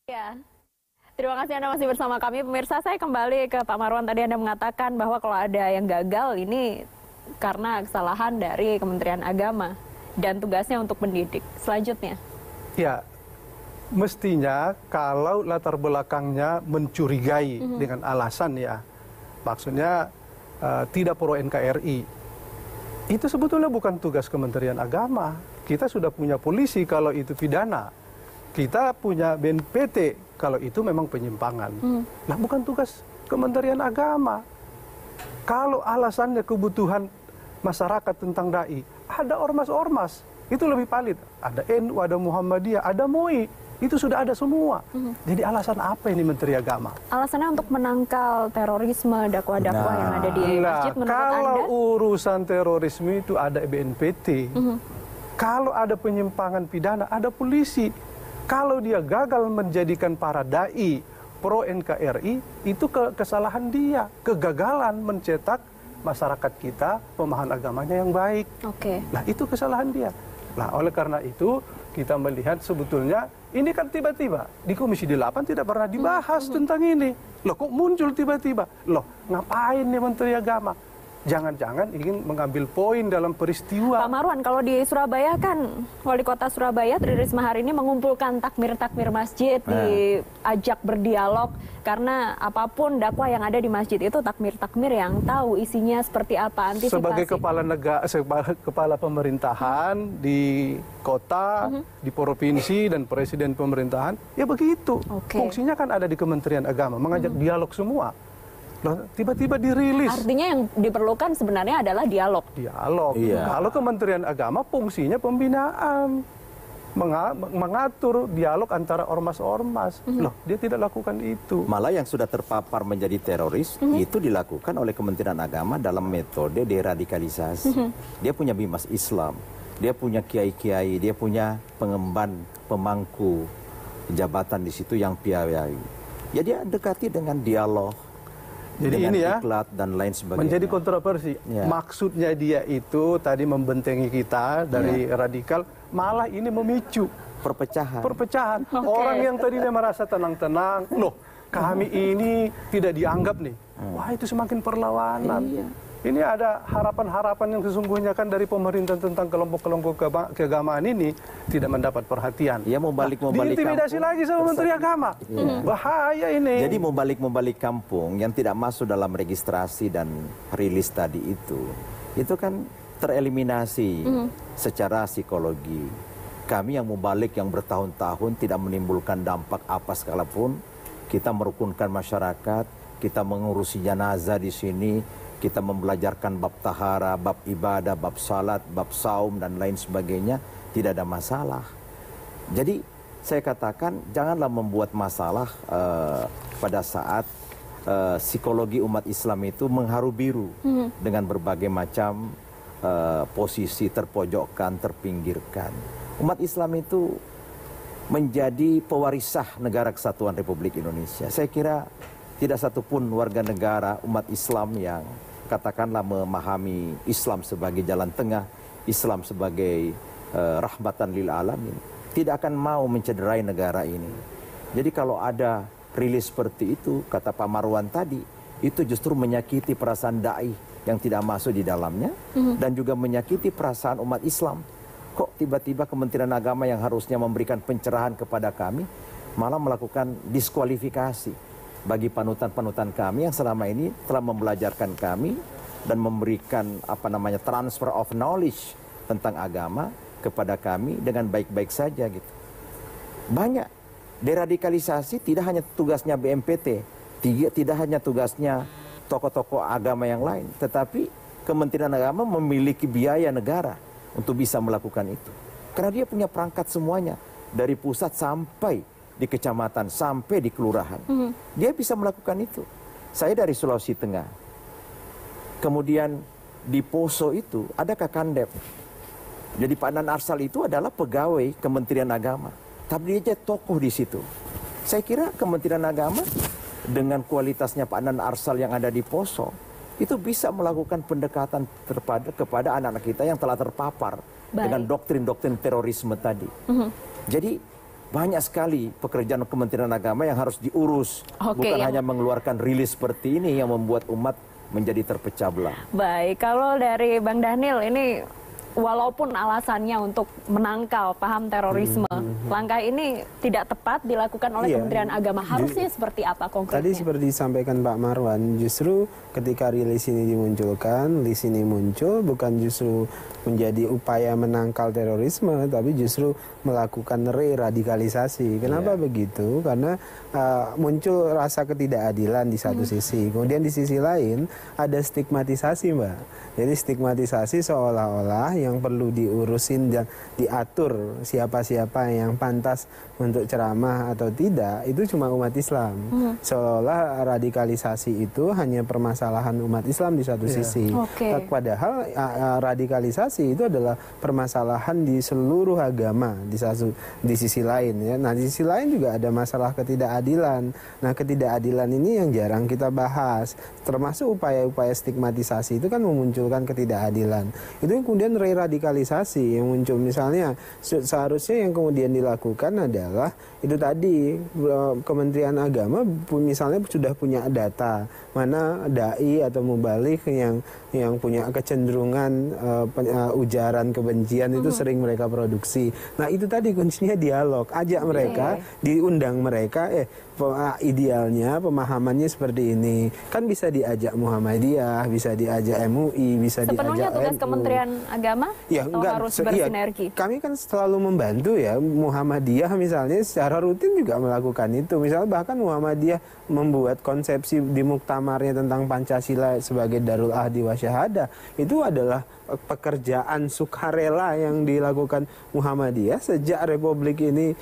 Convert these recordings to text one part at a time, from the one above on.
Ya, terima kasih Anda masih bersama kami. Pemirsa, saya kembali ke Pak Marwan. Tadi Anda mengatakan bahwa kalau ada yang gagal ini karena kesalahan dari Kementerian Agama dan tugasnya untuk mendidik. Selanjutnya. Ya, mestinya kalau latar belakangnya mencurigai dengan alasan ya, maksudnya tidak pro NKRI, itu sebetulnya bukan tugas Kementerian Agama. Kita sudah punya polisi kalau itu pidana. Kita punya BNPT kalau itu memang penyimpangan. Nah, bukan tugas Kementerian Agama. Kalau alasannya kebutuhan masyarakat tentang dai, ada ormas-ormas. Itu lebih valid. Ada NU, ada Muhammadiyah, ada MUI. Itu sudah ada semua. Jadi alasan apa ini Menteri Agama? Alasannya untuk menangkal terorisme, dakwah-dakwah yang ada di masjid menurut kalau Anda? urusan terorisme itu ada BNPT. Kalau ada penyimpangan pidana, ada polisi. Kalau dia gagal menjadikan para dai pro NKRI, itu kesalahan dia. Kegagalan mencetak masyarakat kita pemahaman agamanya yang baik. Oke. Nah, itu kesalahan dia. Nah, oleh karena itu kita melihat sebetulnya ini kan tiba-tiba di Komisi 8 tidak pernah dibahas tentang ini. Loh, kok muncul tiba-tiba? Loh, ngapain nih Menteri Agama? Jangan-jangan ingin mengambil poin dalam peristiwa. Pak Marwan, kalau di Surabaya kan Wali Kota Surabaya Tri Risma hari ini mengumpulkan takmir-takmir masjid, diajak berdialog karena apapun dakwah yang ada di masjid itu takmir-takmir yang tahu isinya seperti apa, antisipasi. Sebagai kepala negara, sebagai kepala pemerintahan di kota, di provinsi dan presiden pemerintahan, ya begitu. Fungsinya kan ada di Kementerian Agama, mengajak dialog semua. Tiba-tiba dirilis. Artinya yang diperlukan sebenarnya adalah dialog. Dialog. Kalau Kementerian Agama fungsinya pembinaan, mengatur dialog antara ormas-ormas. Loh, dia tidak lakukan itu. Malah yang sudah terpapar menjadi teroris itu dilakukan oleh Kementerian Agama dalam metode deradikalisasi. Dia punya bimas Islam, dia punya kiai-kiai, dia punya pengemban, pemangku jabatan di situ yang piawai. Ya dia dekati dengan dialog. Jadi dengan ini ya, iklat dan lain sebagainya. menjadi kontroversi. Maksudnya dia itu tadi membentengi kita dari radikal, malah ini memicu perpecahan. Orang yang tadinya merasa tenang-tenang, loh kami ini tidak dianggap nih. Wah, itu semakin perlawanan. Ini ada harapan-harapan yang sesungguhnya kan dari pemerintah tentang kelompok-kelompok keagamaan ini tidak mendapat perhatian. Ya mau balik diintimidasi lagi sama Menteri Agama. Bahaya ini. Jadi mau balik kampung yang tidak masuk dalam registrasi dan rilis tadi itu kan tereliminasi secara psikologi. Kami yang mau balik yang bertahun-tahun tidak menimbulkan dampak apa sekalipun. Kita merukunkan masyarakat, kita mengurusi jenazah di sini. Kita membelajarkan bab tahara, bab ibadah, bab salat, bab saum, dan lain sebagainya. Tidak ada masalah. Jadi saya katakan janganlah membuat masalah pada saat psikologi umat Islam itu mengharu biru dengan berbagai macam posisi terpojokkan, terpinggirkan. Umat Islam itu menjadi pewarisah negara kesatuan Republik Indonesia. Saya kira tidak satupun warga negara umat Islam yang katakanlah memahami Islam sebagai jalan tengah, Islam sebagai rahmatan lil alamin, tidak akan mau mencederai negara ini. Jadi kalau ada rilis seperti itu, kata Pak Marwan tadi, itu justru menyakiti perasaan dai yang tidak masuk di dalamnya, dan juga menyakiti perasaan umat Islam. Kok tiba-tiba Kementerian Agama yang harusnya memberikan pencerahan kepada kami, malah melakukan diskualifikasi bagi panutan-panutan kami yang selama ini telah membelajarkan kami dan memberikan transfer of knowledge tentang agama kepada kami dengan baik-baik saja gitu. Banyak deradikalisasi tidak hanya tugasnya BNPT, tidak hanya tugasnya tokoh-tokoh agama yang lain, tetapi Kementerian Agama memiliki biaya negara untuk bisa melakukan itu. Karena dia punya perangkat semuanya dari pusat sampai di kecamatan sampai di kelurahan. Dia bisa melakukan itu. Saya dari Sulawesi Tengah. Kemudian di Poso itu ada Kakandep. Jadi Pak Nan Arsal itu adalah pegawai Kementerian Agama. Tapi dia tokoh di situ. Saya kira Kementerian Agama dengan kualitasnya Pak Nan Arsal yang ada di Poso, itu bisa melakukan pendekatan kepada anak-anak kita yang telah terpapar dengan doktrin-doktrin terorisme tadi. Jadi banyak sekali pekerjaan Kementerian Agama yang harus diurus. Oke, Bukan hanya mengeluarkan rilis seperti ini yang membuat umat menjadi terpecah belah. Baik, kalau dari Bang Dhanil ini walaupun alasannya untuk menangkal paham terorisme, langkah ini tidak tepat dilakukan oleh Kementerian Agama. Harusnya seperti apa konkretnya? Tadi seperti disampaikan Pak Marwan, justru ketika rilis ini dimunculkan, list ini muncul bukan justru menjadi upaya menangkal terorisme, tapi justru melakukan re-radikalisasi. Kenapa begitu? Karena muncul rasa ketidakadilan di satu sisi. Kemudian di sisi lain ada stigmatisasi, Mbak. Jadi stigmatisasi seolah-olah yang perlu diurusin dan diatur siapa-siapa yang pantas untuk ceramah atau tidak, itu cuma umat Islam. Seolah radikalisasi itu hanya permasalahan umat Islam di satu sisi. Padahal radikalisasi itu adalah permasalahan di seluruh agama di sisi lain, ya. Nah, di sisi lain juga ada masalah ketidakadilan. Nah, ketidakadilan ini yang jarang kita bahas. Termasuk upaya-upaya stigmatisasi itu kan memunculkan ketidakadilan. Itu yang kemudian re-radikalisasi yang muncul. Misalnya seharusnya yang kemudian dilakukan adalah itu tadi, Kementerian Agama misalnya sudah punya data mana dai atau mubalik yang punya kecenderungan ujaran kebencian itu sering mereka produksi. Nah, itu tadi kuncinya dialog. Ajak mereka, diundang mereka, idealnya pemahamannya seperti ini. Kan bisa diajak Muhammadiyah, bisa diajak MUI, bisa sepenuhnya diajak tugas NU. Kementerian Agama atau harus bersinergi? Kami kan selalu membantu ya. Muhammadiyah misalnya secara rutin juga melakukan itu. Misalnya bahkan Muhammadiyah membuat konsepsi di muktamarnya tentang Pancasila sebagai Darul Ahdi wa Syahadah. Itu adalah pekerjaan sukarela yang dilakukan Muhammadiyah sejak Republik ini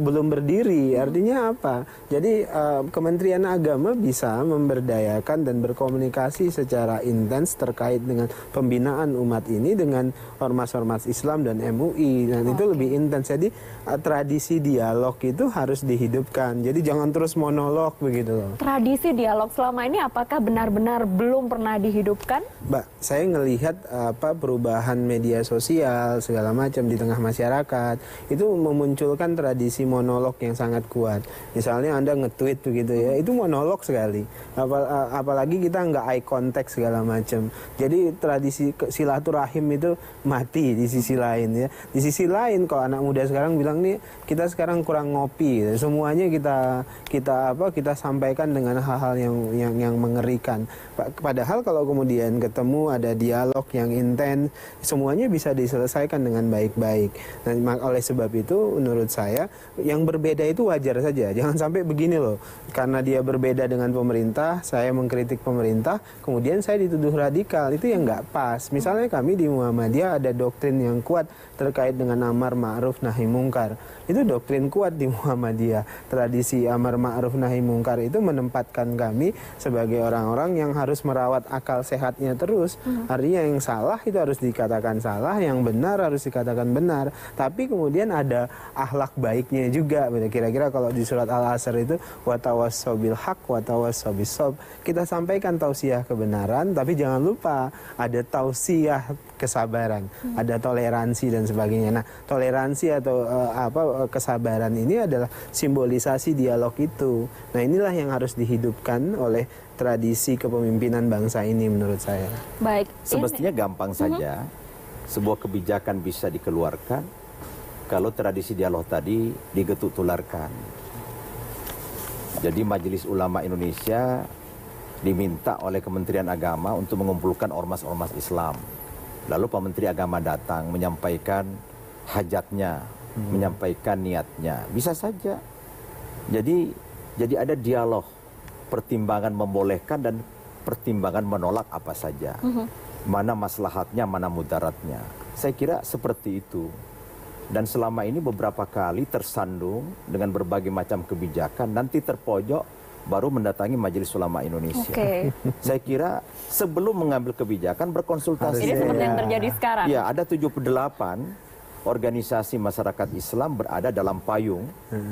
belum berdiri. Artinya apa? Jadi Kementerian Agama bisa memberdayakan dan berkomunikasi secara intens terkait dengan pembinaan umat ini dengan ormas-ormas Islam dan MUI. Dan itu lebih intens. Jadi tradisi dialog itu harus dihidupkan. Jadi jangan terus monolog begitu loh. Tradisi dialog selama ini apakah benar-benar belum pernah dihidupkan? Mbak, saya ngelihat perubahan media sosial segala macam di tengah masyarakat itu memunculkan tradisi monolog yang sangat kuat. Misalnya Anda nge-tweet begitu ya, itu monolog sekali. Apalagi kita nggak eye contact segala macam. Jadi tradisi silaturahim itu mati di sisi lain ya. Di sisi lain kalau anak muda sekarang bilang nih kita sekarang kurang ngopi, semuanya kita sampaikan dengan hal-hal yang mengerikan. Padahal kalau kemudian ketemu ada dialog yang intens, semuanya bisa diselesaikan dengan baik-baik. Nah, oleh sebab itu menurut saya yang berbeda itu wajar saja. Jangan sampai begini loh, karena dia berbeda dengan pemerintah, saya mengkritik pemerintah, kemudian saya dituduh radikal. Itu yang nggak pas. Misalnya kami di Muhammadiyah ada doktrin yang kuat terkait dengan amar ma'ruf nahi mungkar. Itu doktrin kuat di Muhammadiyah. Tradisi amar ma'ruf nahi mungkar itu menempatkan kami sebagai orang-orang yang harus merawat akal sehatnya terus. Artinya yang salah itu harus dikatakan salah, yang benar harus dikatakan benar. Tapi kemudian ada akhlak baiknya juga. Kira-kira kalau di surat Al-Asr itu watawassaw bil haq watawassaw bis sabr. Kita sampaikan tausiah kebenaran, tapi jangan lupa ada tausiah kesabaran, ada toleransi dan sebagainya. Nah, toleransi atau kesabaran ini adalah simbolisasi dialog itu. Nah, inilah yang harus dihidupkan oleh tradisi kepemimpinan bangsa ini menurut saya. Baik. Semestinya gampang saja sebuah kebijakan bisa dikeluarkan kalau tradisi dialog tadi digetuk tularkan. Jadi Majelis Ulama Indonesia diminta oleh Kementerian Agama untuk mengumpulkan ormas-ormas Islam. Lalu Pak Menteri Agama datang menyampaikan hajatnya, menyampaikan niatnya. Bisa saja. Jadi ada dialog, pertimbangan membolehkan dan pertimbangan menolak apa saja. Mana maslahatnya, mana mudaratnya. Saya kira seperti itu. Dan selama ini beberapa kali tersandung dengan berbagai macam kebijakan, nanti terpojok baru mendatangi Majelis Ulama Indonesia. Saya kira sebelum mengambil kebijakan berkonsultasi. Ini seperti yang terjadi sekarang. Ya, ada 78 organisasi masyarakat Islam berada dalam payung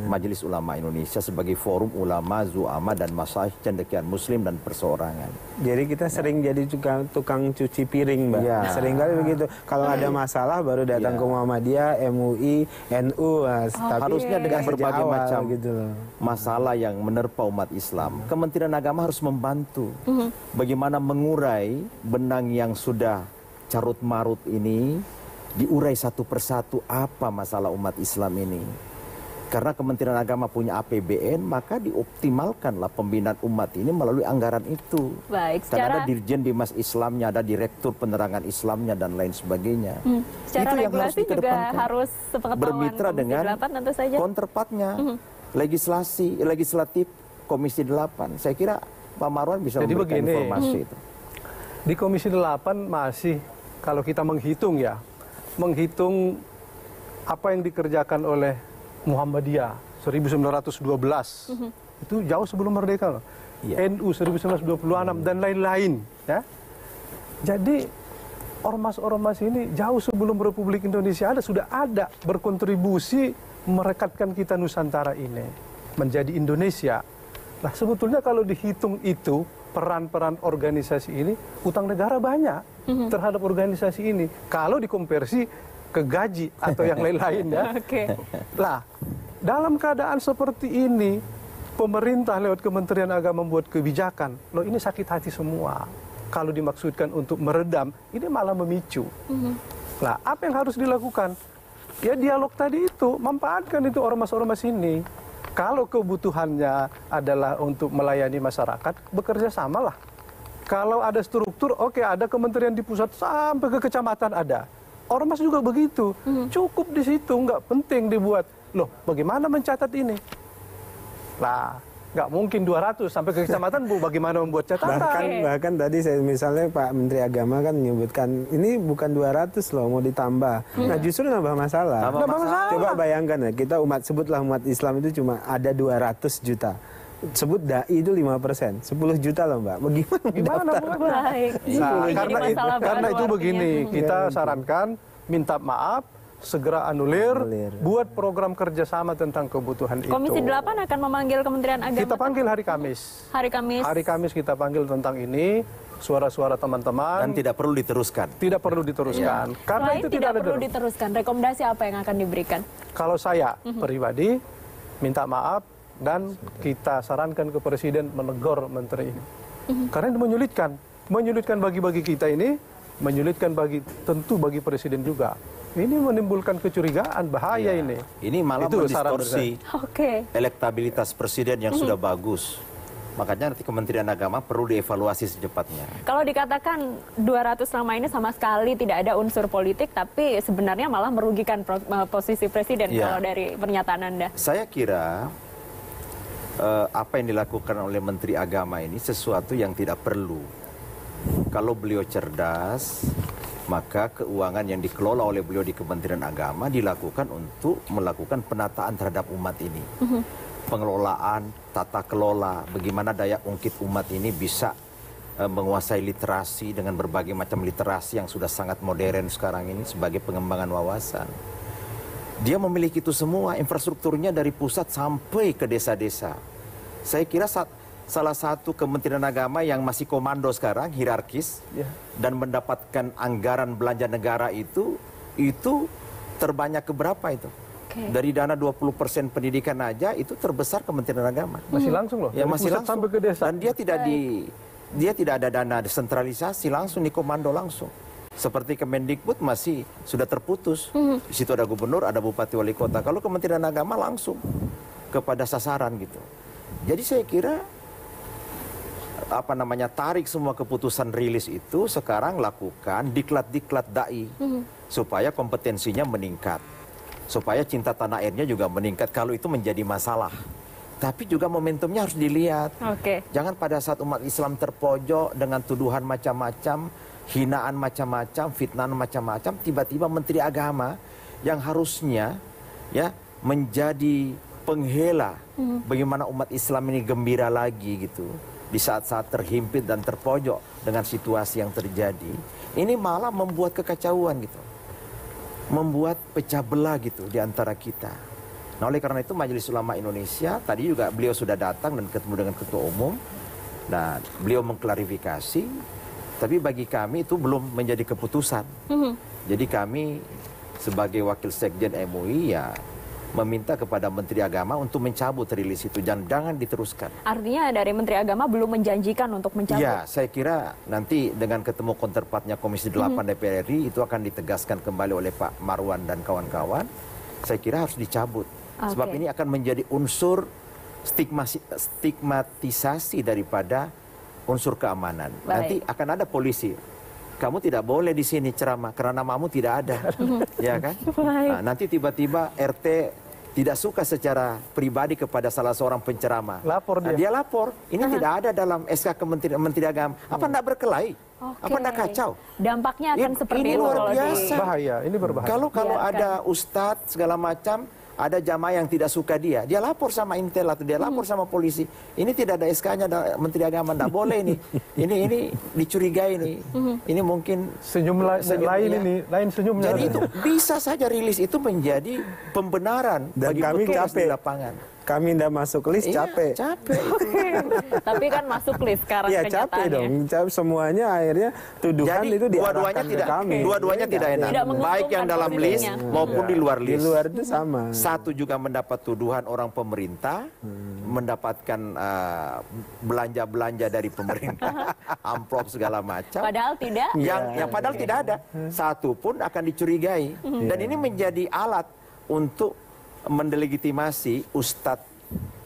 Majelis Ulama Indonesia sebagai forum ulama, zu'ama, dan masyayikh cendekiawan muslim dan perseorangan. Jadi kita sering jadi tukang cuci piring, Mbak. Ya. Sering kali begitu. Kalau ada masalah baru datang Ya. ke Muhammadiyah, MUI, NU. Tapi Harusnya dengan sejak berbagai awal macam gitu loh. masalah yang menerpa umat Islam, Kementerian Agama harus membantu bagaimana mengurai benang yang sudah carut marut ini, diurai satu persatu apa masalah umat Islam ini. Karena Kementerian Agama punya APBN, maka dioptimalkanlah pembinaan umat ini melalui anggaran itu. Baik, Dan ada secara Dirjen Dimas Islamnya, ada Direktur Penerangan Islamnya, dan lain sebagainya. secara Itu yang harus regulasi juga dikedepankan. harus sepengetahuan Bermitra Komisi dengan 8 tentu saja. counterpartnya, legislatif Komisi 8. Saya kira Pak Marwan bisa Jadi memberikan begini. informasi itu. Di Komisi 8 masih, kalau kita menghitung ya, menghitung apa yang dikerjakan oleh Muhammadiyah 1912, itu jauh sebelum merdeka loh. Iya. NU 1926 dan lain-lain. Ya. Jadi ormas-ormas ini jauh sebelum Republik Indonesia ada, sudah ada berkontribusi merekatkan kita Nusantara ini menjadi Indonesia. Nah sebetulnya kalau dihitung itu peran-peran organisasi ini, utang negara banyak terhadap organisasi ini. Kalau dikonversi ke gaji atau yang lain-lain ya. Oke. Lah, dalam keadaan seperti ini, pemerintah lewat Kementerian Agama membuat kebijakan. Loh ini sakit hati semua. Kalau dimaksudkan untuk meredam, ini malah memicu. Nah, apa yang harus dilakukan? Ya dialog tadi itu, manfaatkan itu ormas-ormas ini. Kalau kebutuhannya adalah untuk melayani masyarakat, bekerja samalah. Kalau ada struktur, oke, ada kementerian di pusat sampai ke kecamatan ada. Ormas juga begitu. Cukup di situ, nggak penting dibuat. Loh, bagaimana mencatat ini? Lah, nggak mungkin 200 sampai ke kecamatan, Bu, bagaimana membuat catatan? Bahkan tadi saya misalnya Pak Menteri Agama kan menyebutkan ini bukan 200 loh, mau ditambah. Nah justru nambah masalah. Nambah masalah. Coba bayangkan ya, kita sebutlah umat Islam itu cuma ada 200 juta. Sebut dai itu 5%, 10 juta loh Mbak. Bagaimana Gimana mendaftar? buatnya? Baik. Nah, Jadi karena masalah baru itu artinya. begini, kita sarankan minta maaf, segera anulir, buat program kerjasama tentang kebutuhan itu. Komisi 8 akan memanggil Kementerian Agama. Kita panggil hari Kamis. Hari Kamis. Hari Kamis kita panggil tentang ini, suara-suara teman-teman. Dan tidak perlu diteruskan. Tidak perlu diteruskan. Karena Selain itu tidak ada perlu dorong. diteruskan, rekomendasi apa yang akan diberikan? Kalau saya pribadi minta maaf dan kita sarankan ke Presiden menegur menteri ini. Karena itu menyulitkan bagi kita ini, menyulitkan tentu bagi Presiden juga. Ini menimbulkan kecurigaan, bahaya ini. Ini malah Itu saran mendistorsi Oke. elektabilitas presiden yang sudah bagus. Makanya nanti Kementerian Agama perlu dievaluasi secepatnya. Kalau dikatakan 200 nama ini sama sekali tidak ada unsur politik, tapi sebenarnya malah merugikan posisi Presiden Ya. kalau dari pernyataan Anda. Saya kira apa yang dilakukan oleh Menteri Agama ini sesuatu yang tidak perlu. Kalau beliau cerdas, maka keuangan yang dikelola oleh beliau di Kementerian Agama dilakukan untuk melakukan penataan terhadap umat ini. Pengelolaan, tata kelola, bagaimana daya ungkit umat ini bisa menguasai literasi dengan berbagai macam literasi yang sudah sangat modern sekarang ini sebagai pengembangan wawasan. Dia memiliki itu semua, infrastrukturnya dari pusat sampai ke desa-desa. Saya kira salah satu Kementerian Agama yang masih komando sekarang, hierarkis, dan mendapatkan anggaran belanja negara itu terbanyak keberapa itu? Oke. Dari dana 20% pendidikan aja itu terbesar Kementerian Agama. Masih langsung loh. Ya dari masih pusat langsung. sampai ke desa. Dan dia tidak ada dana desentralisasi, langsung dikomando langsung. Seperti Kemendikbud masih sudah terputus. Di situ ada gubernur, ada bupati, wali kota. Kalau Kementerian Agama langsung kepada sasaran gitu. Jadi saya kira tarik semua keputusan rilis itu sekarang lakukan diklat-diklat dai supaya kompetensinya meningkat, supaya cinta tanah airnya juga meningkat. Kalau itu menjadi masalah, tapi juga momentumnya harus dilihat. Oke. Jangan pada saat umat Islam terpojok dengan tuduhan macam-macam, hinaan macam-macam, fitnah macam-macam, tiba-tiba Menteri Agama yang harusnya ya menjadi penghela bagaimana umat Islam ini gembira lagi gitu di saat-saat terhimpit dan terpojok dengan situasi yang terjadi, ini malah membuat kekacauan gitu. membuat pecah belah gitu di antara kita. Nah, oleh karena itu Majelis Ulama Indonesia tadi juga beliau sudah datang dan ketemu dengan Ketua Umum. Nah, beliau mengklarifikasi, tapi bagi kami itu belum menjadi keputusan. Jadi kami sebagai wakil sekjen MUI ya meminta kepada Menteri Agama untuk mencabut rilis itu, jangan diteruskan. Artinya dari Menteri Agama belum menjanjikan untuk mencabut? Ya, saya kira nanti dengan ketemu counterpartnya Komisi 8 DPR RI itu akan ditegaskan kembali oleh Pak Marwan dan kawan-kawan. Saya kira harus dicabut. Sebab ini akan menjadi unsur stigmatisasi daripada unsur keamanan. Baik. Nanti akan ada polisi. Kamu tidak boleh di sini ceramah karena namamu tidak ada. Ya kan? Nah, nanti tiba-tiba RT tidak suka secara pribadi kepada salah seorang penceramah. Lapor dia. Dia lapor. Ini tidak ada dalam SK Kementerian Menteri Agama. Apa enggak berkelahi? Apa enggak kacau? Dampaknya akan seperti ini itu luar kalau biasa. Bahaya, ini berbahaya. Kalau ada ustadz segala macam, ada jamaah yang tidak suka dia lapor sama Intel atau dia lapor sama polisi. Ini tidak ada SK-nya Menteri Agama, tidak boleh ini. Ini dicurigai nih. Ini mungkin senyum lain ini, lain senyumnya. Jadi itu bisa saja rilis itu menjadi pembenaran dan bagi kami petugas capek di lapangan. Kami tidak masuk list, capek. Tapi kan masuk list sekarang ya, kenyataannya. capek dong. Semuanya akhirnya tuduhan jadi, itu diarahkan ke kami. Dua-duanya tidak enak. Baik yang dalam list maupun di luar list. Di luar itu sama. Satu juga mendapat tuduhan orang pemerintah, mendapatkan belanja-belanja dari pemerintah, amplop segala macam. Padahal tidak. Yang padahal tidak ada. Satu pun akan dicurigai. Dan ini menjadi alat untuk mendelegitimasi ustadz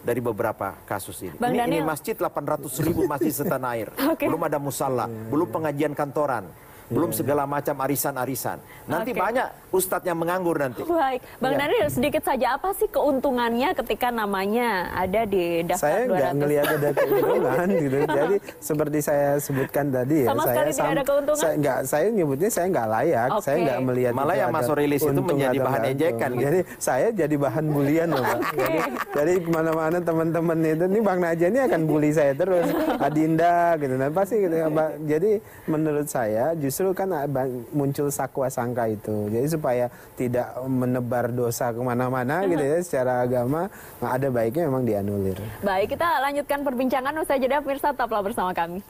dari beberapa kasus ini. Ini masjid 800.000 masjid setanah air. Belum ada musalla, belum pengajian kantoran. Belum segala macam arisan-arisan. Nanti banyak ustadz yang menganggur nanti. Baik, Bang Daniel, sedikit saja apa sih keuntungannya ketika namanya ada di daftar 200? Saya nggak ngelihat ada keuntungan gitu. Jadi seperti saya sebutkan tadi ya, sama sekali tidak ada keuntungan. Saya nyebutnya saya nggak layak. Saya nggak melihat. Malah yang masuk rilis itu menjadi bahan ejekan. Gitu. Jadi saya jadi bahan bulian loh, Pak. Jadi kemana-mana teman-teman itu, ini Bang Naja ini akan bully saya terus. Adinda gitu, nah pasti gitu. Jadi menurut saya justru kan muncul sakwa sangka itu. Jadi supaya tidak menebar dosa kemana-mana gitu ya secara agama, ada baiknya memang dianulir. Baik, kita lanjutkan perbincangan usai jeda, pemirsa tetaplah bersama kami.